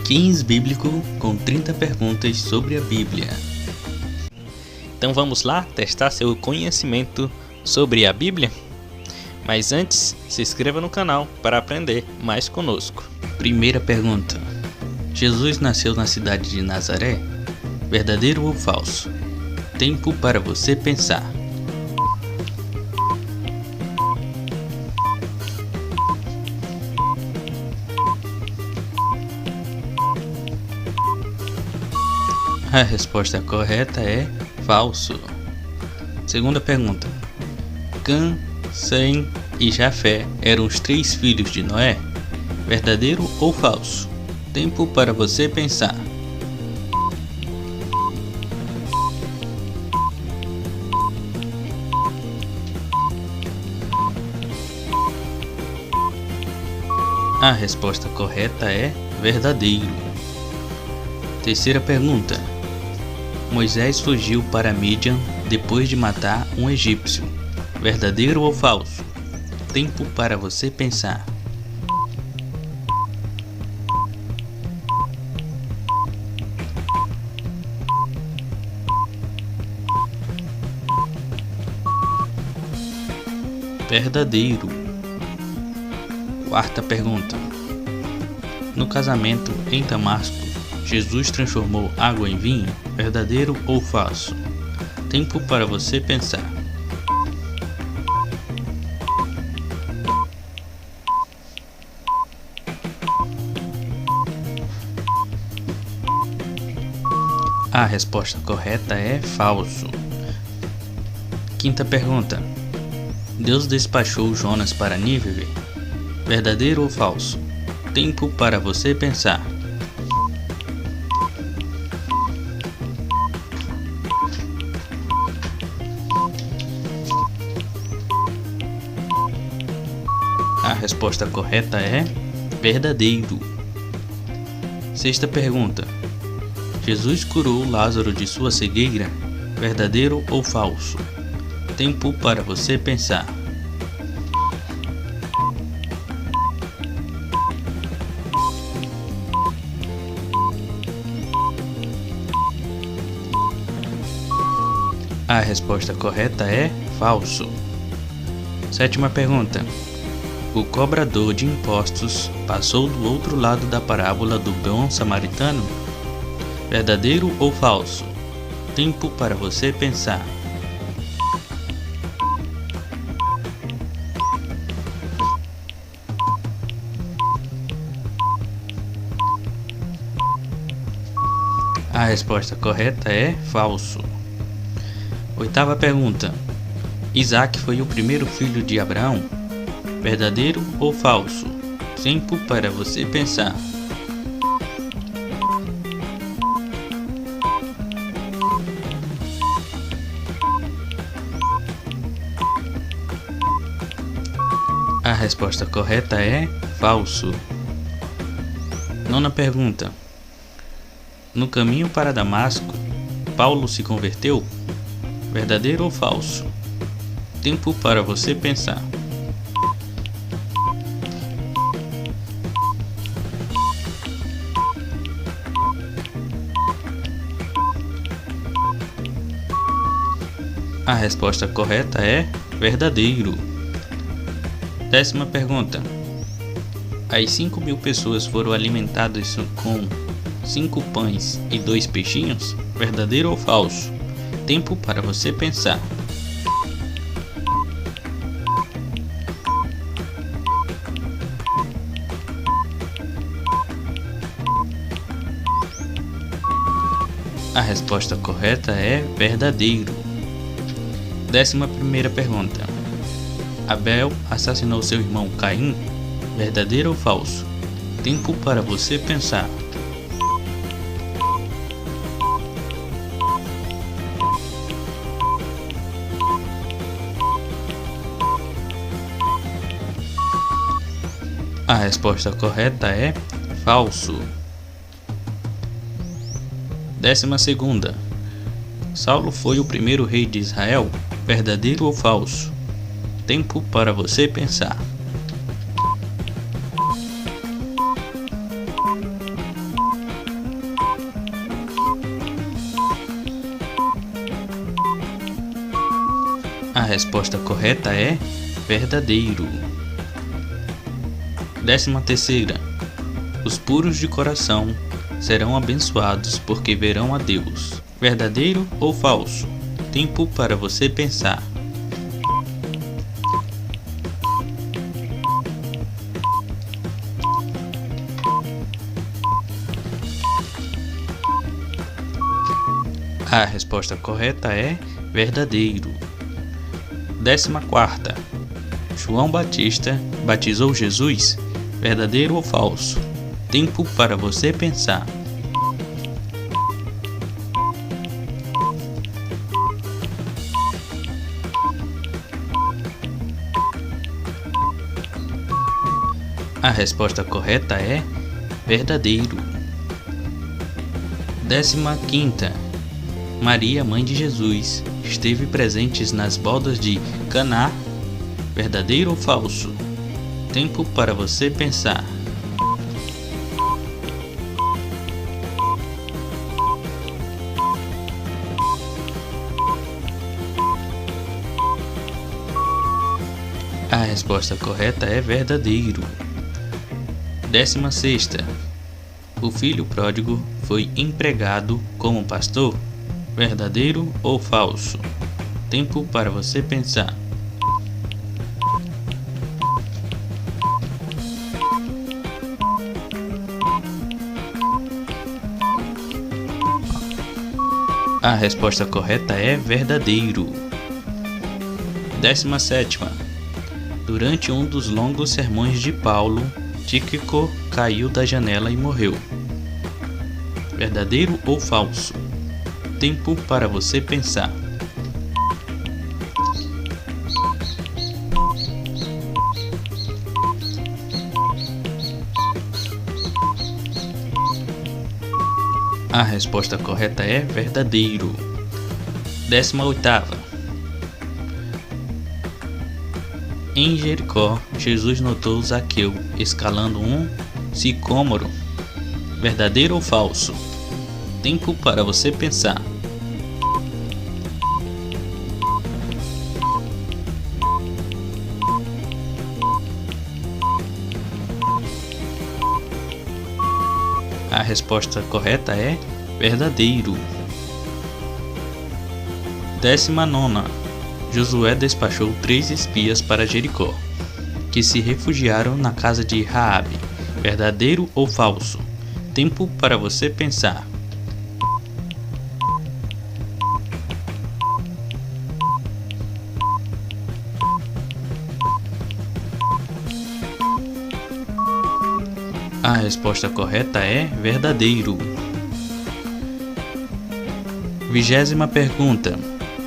Quiz Bíblico com 30 perguntas sobre a Bíblia. Então vamos lá testar seu conhecimento sobre a Bíblia? Mas antes, se inscreva no canal para aprender mais conosco. Primeira pergunta: Jesus nasceu na cidade de Nazaré? Verdadeiro ou falso? Tempo para você pensar. A resposta correta é falso. Segunda pergunta: Cã, Sem e Jafé eram os 3 filhos de Noé? Verdadeiro ou falso? Tempo para você pensar. A resposta correta é verdadeiro. Terceira pergunta: Moisés fugiu para Midian depois de matar um egípcio. Verdadeiro ou falso? Tempo para você pensar. Verdadeiro. Quarta pergunta: No casamento em Damasco, Jesus transformou água em vinho? Verdadeiro ou falso? Tempo para você pensar. A resposta correta é falso. Quinta pergunta: Deus despachou Jonas para Nínive? Verdadeiro ou falso? Tempo para você pensar. A resposta correta é verdadeiro. Sexta pergunta: Jesus curou Lázaro de sua cegueira? Verdadeiro ou falso? Tempo para você pensar. A resposta correta é falso. Sétima pergunta: O cobrador de impostos passou do outro lado da parábola do bom samaritano? Verdadeiro ou falso? Tempo para você pensar. A resposta correta é falso. Oitava pergunta: Isaac foi o primeiro filho de Abraão? Verdadeiro ou falso? Tempo para você pensar. A resposta correta é falso. Nona pergunta: No caminho para Damasco, Paulo se converteu? Verdadeiro ou falso? Tempo para você pensar. A resposta correta é verdadeiro. Décima pergunta: As 5.000 pessoas foram alimentadas com 5 pães e 2 peixinhos? Verdadeiro ou falso? Tempo para você pensar. A resposta correta é verdadeiro. 11ª pergunta: Abel assassinou seu irmão Caim? Verdadeiro ou falso? Tempo para você pensar. A resposta correta é falso. 12ª: Saulo foi o primeiro rei de Israel? Verdadeiro ou falso? Tempo para você pensar. A resposta correta é verdadeiro. 13ª. Os puros de coração serão abençoados porque verão a Deus. Verdadeiro ou falso? Tempo para você pensar. A resposta correta é verdadeiro. 14ª. João Batista batizou Jesus? Verdadeiro ou falso? Tempo para você pensar. A resposta correta é verdadeiro. 15ª. Maria, mãe de Jesus, esteve presente nas bodas de Caná. Verdadeiro ou falso? Tempo para você pensar. A resposta correta é verdadeiro. 16ª. O filho pródigo foi empregado como pastor? Verdadeiro ou falso? Tempo para você pensar. A resposta correta é verdadeiro. 17ª. Durante um dos longos sermões de Paulo, Tíquico caiu da janela e morreu. Verdadeiro ou falso? Tempo para você pensar. A resposta correta é verdadeiro. 18ª. Em Jericó, Jesus notou Zaqueu escalando um sicômoro. Verdadeiro ou falso? Tempo para você pensar. A resposta correta é verdadeiro. 19ª. Josué despachou 3 espias para Jericó, que se refugiaram na casa de Raabe. Verdadeiro ou falso? Tempo para você pensar. A resposta correta é verdadeiro. 20ª pergunta.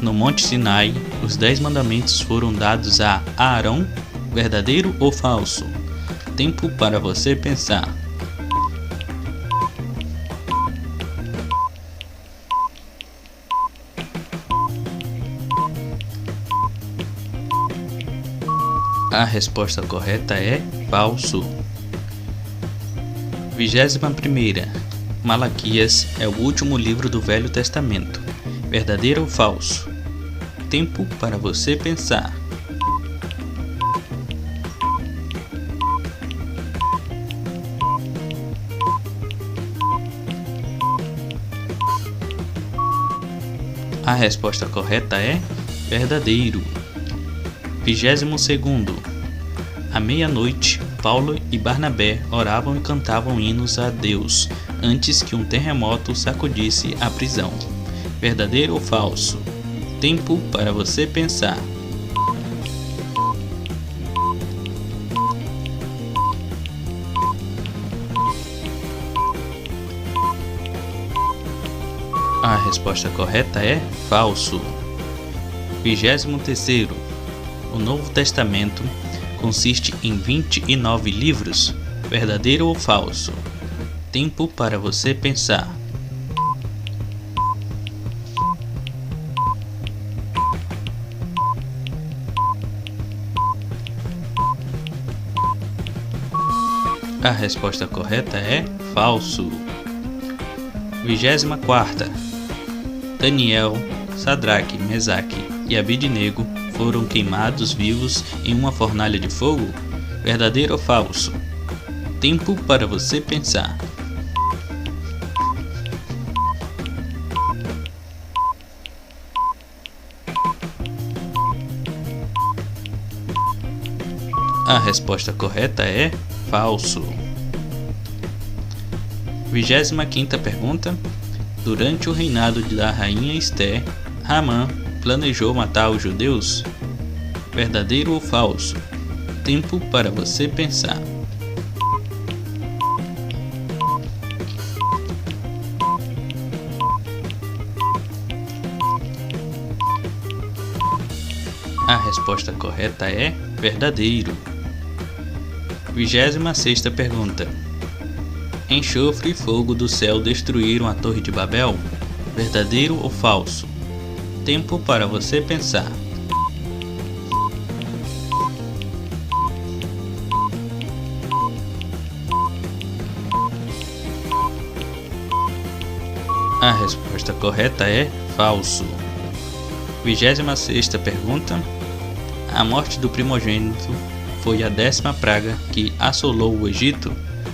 No Monte Sinai, os 10 mandamentos foram dados a Arão? Verdadeiro ou falso? Tempo para você pensar. A resposta correta é falso. 21ª. Malaquias é o último livro do Velho Testamento. Verdadeiro ou falso? Tempo para você pensar. A resposta correta é verdadeiro. 22º. À meia-noite, Paulo e Barnabé oravam e cantavam hinos a Deus antes que um terremoto sacudisse a prisão. Verdadeiro ou falso? Tempo para você pensar. A resposta correta é falso. 23º. O Novo Testamento consiste em 29 livros. Verdadeiro ou falso? Tempo para você pensar. A resposta correta é falso. 24ª. Daniel, Sadraque, Mesaque e Abidnego foram queimados vivos em uma fornalha de fogo? Verdadeiro ou falso? Tempo para você pensar. A resposta correta é falso. 25ª pergunta. Durante o reinado da rainha Esther, Hamã planejou matar os judeus? Verdadeiro ou falso? Tempo para você pensar. A resposta correta é verdadeiro. 26ª pergunta. Enxofre e fogo do céu destruíram a Torre de Babel? Verdadeiro ou falso? Tempo para você pensar. A resposta correta é falso. 26ª pergunta. A morte do primogênito foi a 10ª praga que assolou o Egito?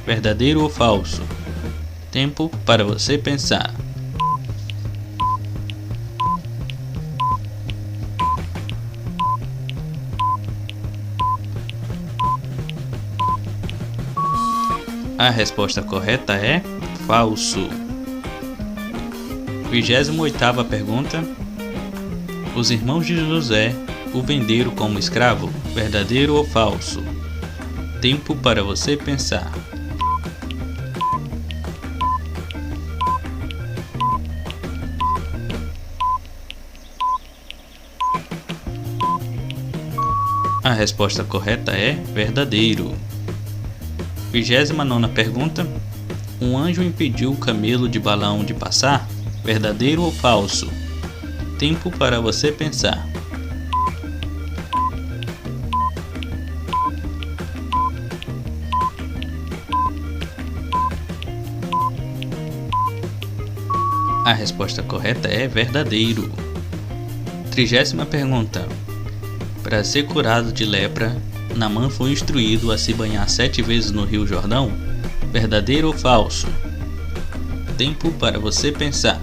Verdadeiro ou falso? Tempo para você pensar. A resposta correta é falso. 28ª pergunta. Os irmãos de José o venderam como escravo? Verdadeiro ou falso? Tempo para você pensar. A resposta correta é verdadeiro. 29ª pergunta. Um anjo impediu o camelo de Balaão de passar? Verdadeiro ou falso? Tempo para você pensar. A resposta correta é verdadeiro. 30ª pergunta. Para ser curado de lepra, Naamã foi instruído a se banhar 7 vezes no Rio Jordão? Verdadeiro ou falso? Tempo para você pensar.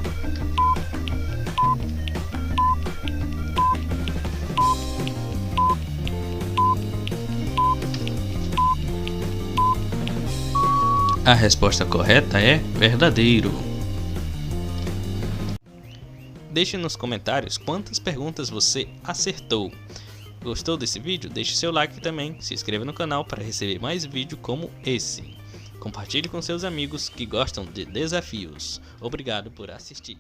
A resposta correta é verdadeiro. Deixe nos comentários quantas perguntas você acertou. Gostou desse vídeo? Deixe seu like também, se inscreva no canal para receber mais vídeos como esse. Compartilhe com seus amigos que gostam de desafios. Obrigado por assistir.